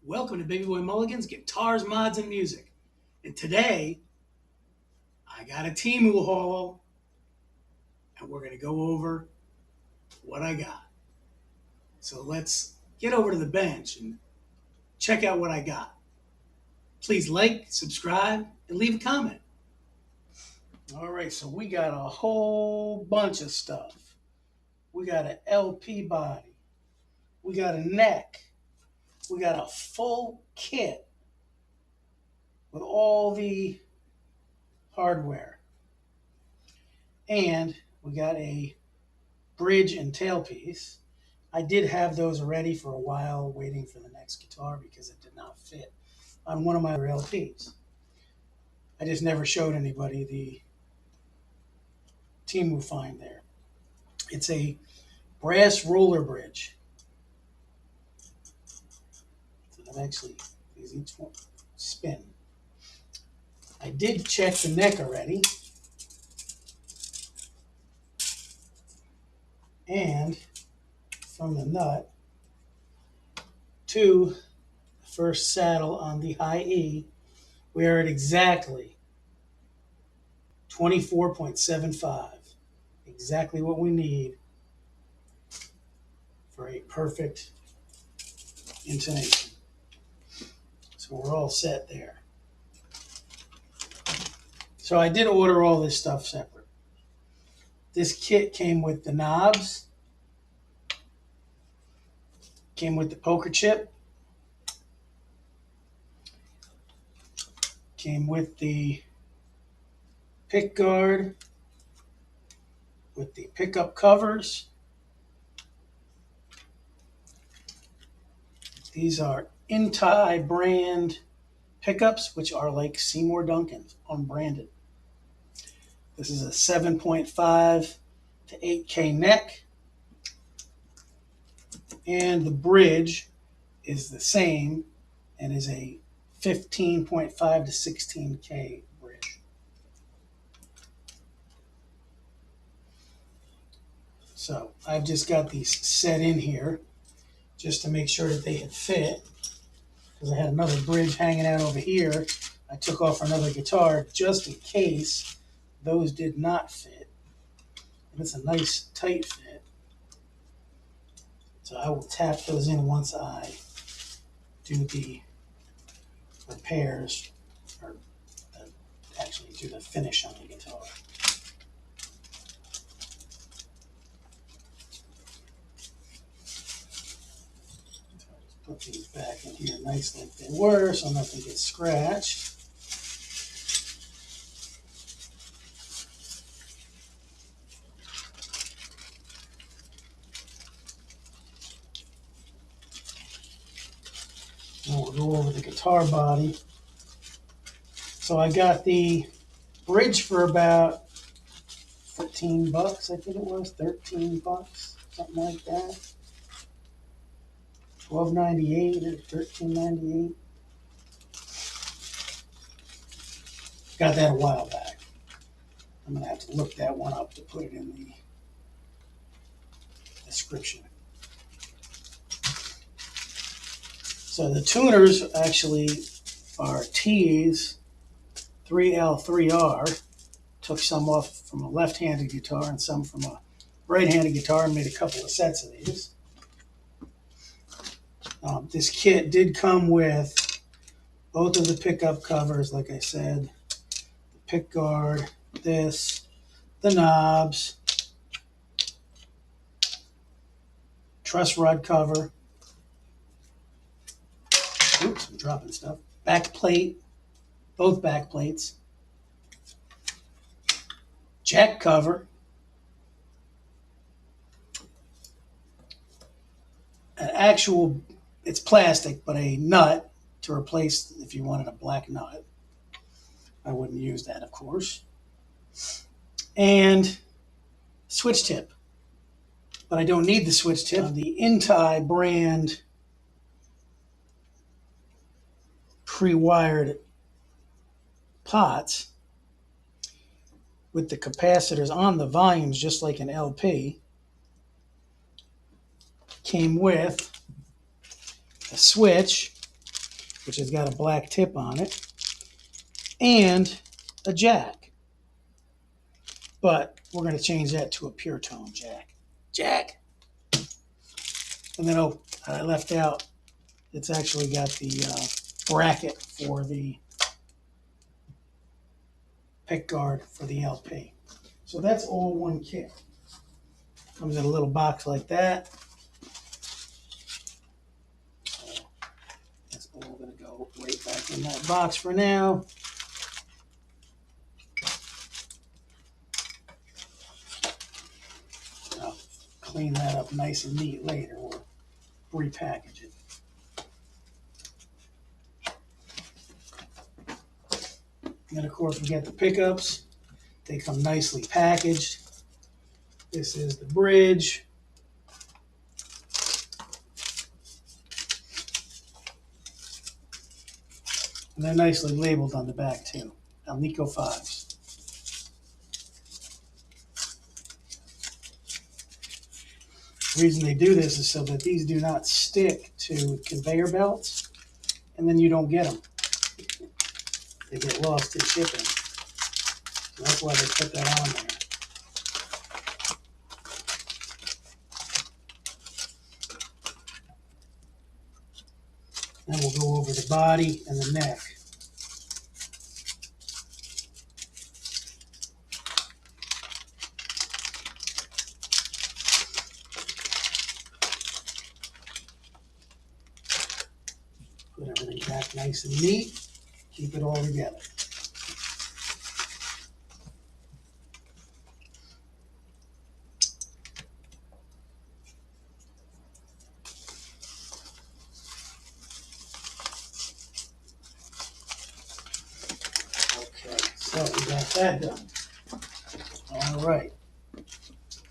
Welcome to Baby Boy Mulligan's Guitars, Mods, and Music. And today, I got a Temu haul, and we're going to go over what I got. So let's get over to the bench and check out what I got. Please like, subscribe, and leave a comment. All right, so we got a whole bunch of stuff. We got an LP body. We got a neck. We got a full kit with all the hardware. And we got a bridge and tailpiece. I did have those ready for a while, waiting for the next guitar because it did not fit on one of my other LPs. I just never showed anybody the Temu find there. It's a brass roller bridge. So that actually is each one spin. I did check the neck already. And from the nut to the first saddle on the high E, we are at exactly 24.75. Exactly what we need for a perfect intonation. So we're all set there. So I did order all this stuff separate. This kit came with the knobs, came with the poker chip, came with the pick guard, with the pickup covers. These are Intai brand pickups, which are like Seymour Duncan's, unbranded. This is a 7.5 to 8K neck. And the bridge is the same and is a 15.5 to 16K bridge. So I've just got these set in here just to make sure that they had fit, because I had another bridge hanging out over here. I took off another guitar just in case those did not fit. And it's a nice tight fit. So I will tap those in once I do the repairs, or actually do the finish on the guitar. So I just put these back in here nice like they were so nothing gets scratched. And we'll go over the guitar body. So I got the bridge for about 14 bucks, I think it was, 13 bucks, something like that. $12.98 or $13.98. Got that a while back. I'm gonna have to look that one up to put it in the description. So the tuners actually are T's 3L, 3R. Took some off from a left-handed guitar and some from a right-handed guitar and made a couple of sets of these. This kit did come with both of the pickup covers, like I said, the pick guard, this, the knobs, truss rod cover. Oops, I'm dropping stuff. Back plate, both back plates. Jack cover. An actual, it's plastic, but a nut to replace if you wanted a black nut. I wouldn't use that, of course. And switch tip. But I don't need the switch tip. The Intai brand pre-wired pots with the capacitors on the volumes, just like an LP, came with a switch which has got a black tip on it, and a jack. But we're going to change that to a pure tone jack. Jack! And then, oh, I left out, it's actually got the bracket for the pick guard for the LP. So that's all one kit. Comes in a little box like that. That's all going to go right back in that box for now. I'll clean that up nice and neat later. We'll repackage it. And of course we got the pickups. They come nicely packaged. This is the bridge. And they're nicely labeled on the back too. Alnico 5s. The reason they do this is so that these do not stick to conveyor belts and then you don't get them. They get lost in shipping. So that's why they put that on there. Then we'll go over the body and the neck. Put everything back nice and neat. Keep it all together. Okay, so we got that done. All right.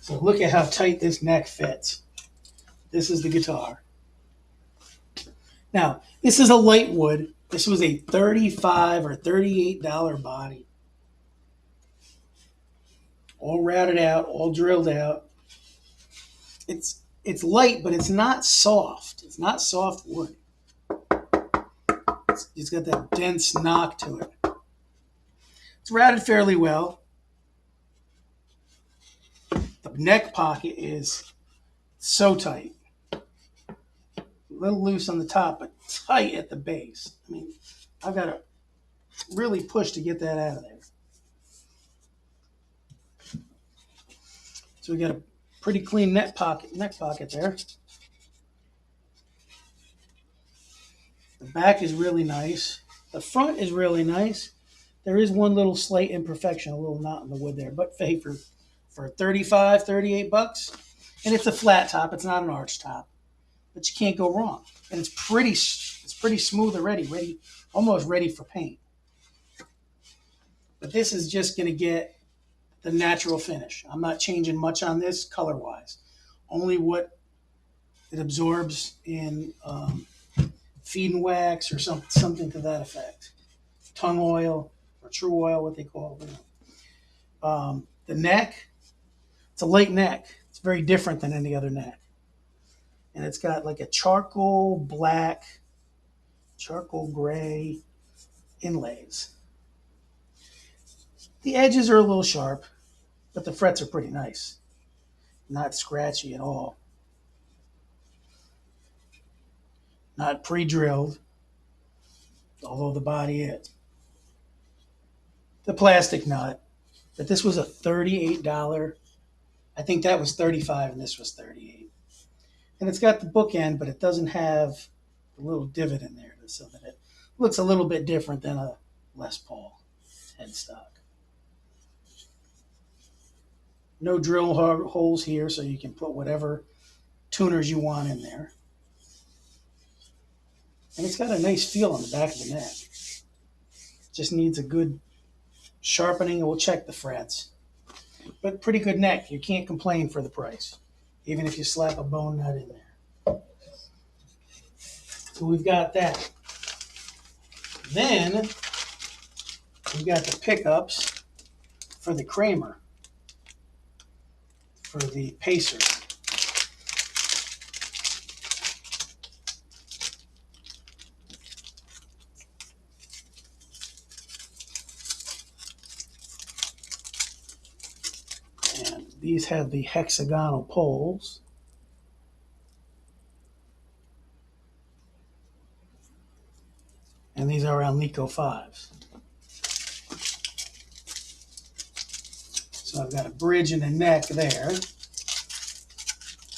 So look at how tight this neck fits. This is the guitar. Now, this is a light wood. This was a $35 or $38 body. All routed out, all drilled out. It's light, but it's not soft. It's not soft wood. It's got that dense knock to it. It's routed fairly well. The neck pocket is so tight. A little loose on the top, but tight at the base. I mean, I've got to really push to get that out of there. So we got a pretty clean neck pocket there. The back is really nice. The front is really nice. There is one little slight imperfection, a little knot in the wood there, but hey, for 35, 38 bucks, and it's a flat top. It's not an arch top, but you can't go wrong. And it's pretty smooth already, almost ready for paint. But this is just going to get the natural finish. I'm not changing much on this color-wise. Only what it absorbs in feed and wax or something to that effect. Tongue oil or true oil, what they call it. The neck, it's a light neck. It's very different than any other neck. And it's got like a charcoal black, charcoal gray inlays. The edges are a little sharp, but the frets are pretty nice. Not scratchy at all. Not pre-drilled, although the body is. The plastic nut, but this was a $38. I think that was $35 and this was $38. And it's got the bookend, but it doesn't have the little divot in there so that it looks a little bit different than a Les Paul headstock. No drill holes here, so you can put whatever tuners you want in there. And it's got a nice feel on the back of the neck. Just needs a good sharpening, and we'll check the frets. But pretty good neck. You can't complain for the price, even if you slap a bone nut in there. So we've got that. Then we've got the pickups for the Kramer, for the Pacer. These have the hexagonal poles. And these are Alnico 5s. So I've got a bridge and a neck there.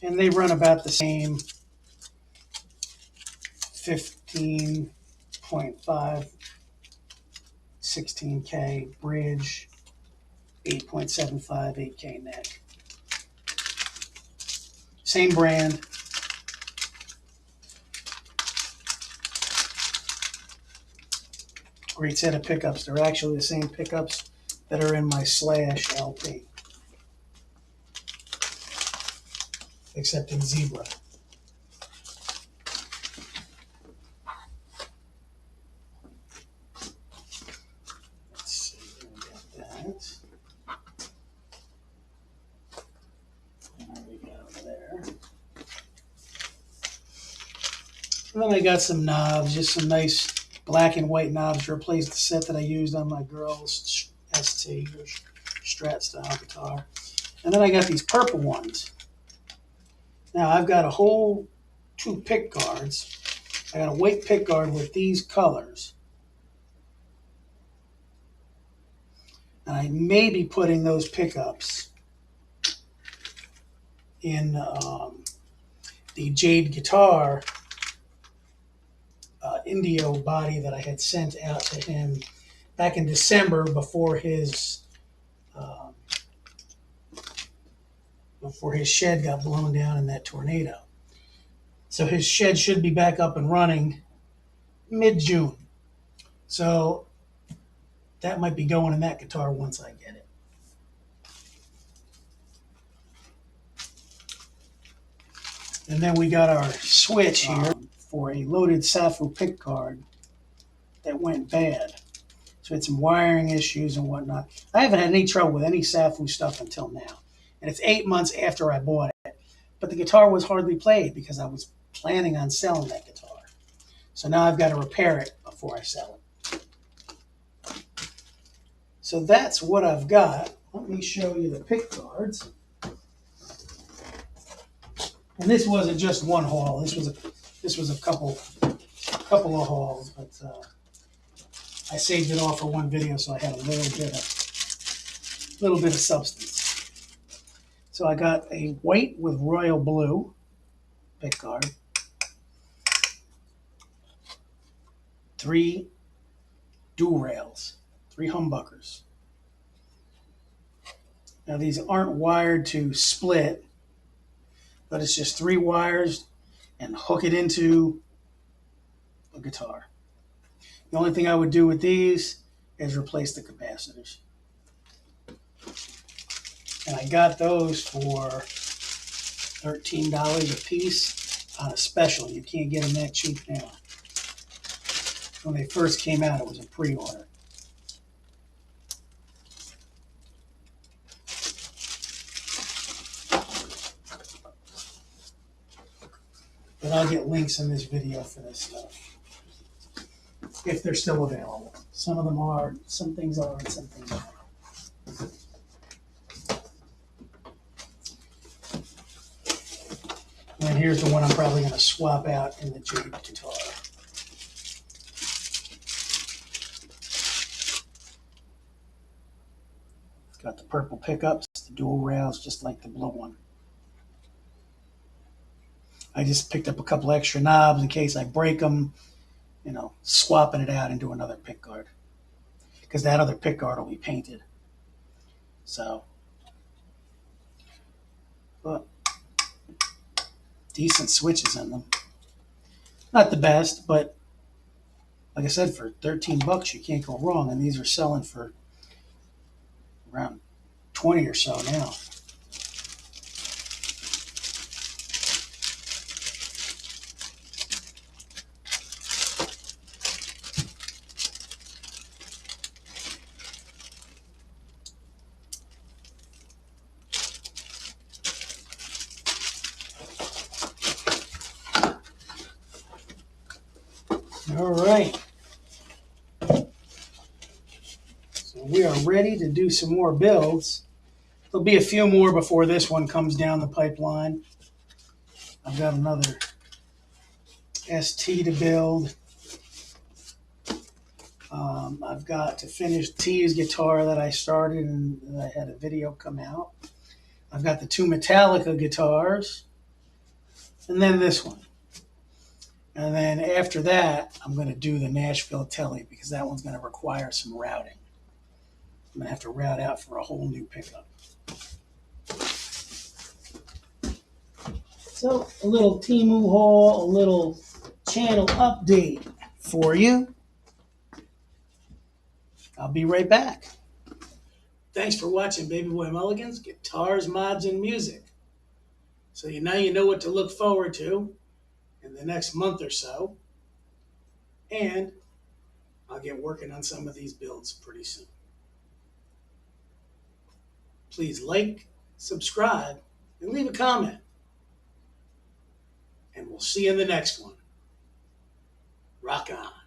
And they run about the same 15.5, 16K bridge, 8.75, 8K neck. Same brand. Great set of pickups. They're actually the same pickups that are in my Slash LP, except in zebra. Let's see, we got that. There we go there. And then I got some knobs, just some nice black and white knobs to replace the set that I used on my girl's ST or Strat style guitar. And then I got these purple ones. Now I've got a whole 2 pick guards. I got a white pick guard with these colors. And I may be putting those pickups in the Jade Guitar Indio body that I had sent out to him back in December before his shed got blown down in that tornado. So his shed should be back up and running mid-June. So that might be going in that guitar once I get it. And then we got our switch here for a loaded Safu pick guard that went bad. So it's some wiring issues and whatnot. I haven't had any trouble with any Safu stuff until now. And it's 8 months after I bought it. But the guitar was hardly played because I was planning on selling that guitar. So now I've got to repair it before I sell it. So that's what I've got. Let me show you the pick guards. And this wasn't just one haul. This was a couple of hauls, but I saved it all for one video, so I had a little bit of substance. So I got a white with royal blue pick guard, 3 dual rails, 3 humbuckers. Now these aren't wired to split, but it's just 3 wires and hook it into the guitar. The only thing I would do with these is replace the capacitors. And I got those for $13 a piece on a special. You can't get them that cheap now. When they first came out, it was a pre-order. But I'll get links in this video for this stuff, if they're still available. Some of them are, some things are, and some things aren't. And here's the one I'm probably going to swap out in the Jade guitar. It's got the purple pickups, the dual rails, just like the blue one. I just picked up a couple extra knobs in case I break them, you know, swapping it out into another pick guard. Because that other pick guard will be painted. So, but decent switches in them. Not the best, but like I said, for 13 bucks you can't go wrong. And these are selling for around 20 or so now. All right. So we are ready to do some more builds. There'll be a few more before this one comes down the pipeline. I've got another ST to build. I've got to finish T's guitar that I started and I had a video come out. I've got the two Metallica guitars, and then this one. And then after that, I'm going to do the Nashville Telly because that one's going to require some routing. I'm going to have to route out for a whole new pickup. So a little Temu haul, a little channel update for you. I'll be right back. Thanks for watching Baby Boy Mulligan's Guitars, Mods, and Music. So now you know what to look forward to in the next month or so. And I'll get working on some of these builds pretty soon. Please like, subscribe, and leave a comment. And we'll see you in the next one. Rock on.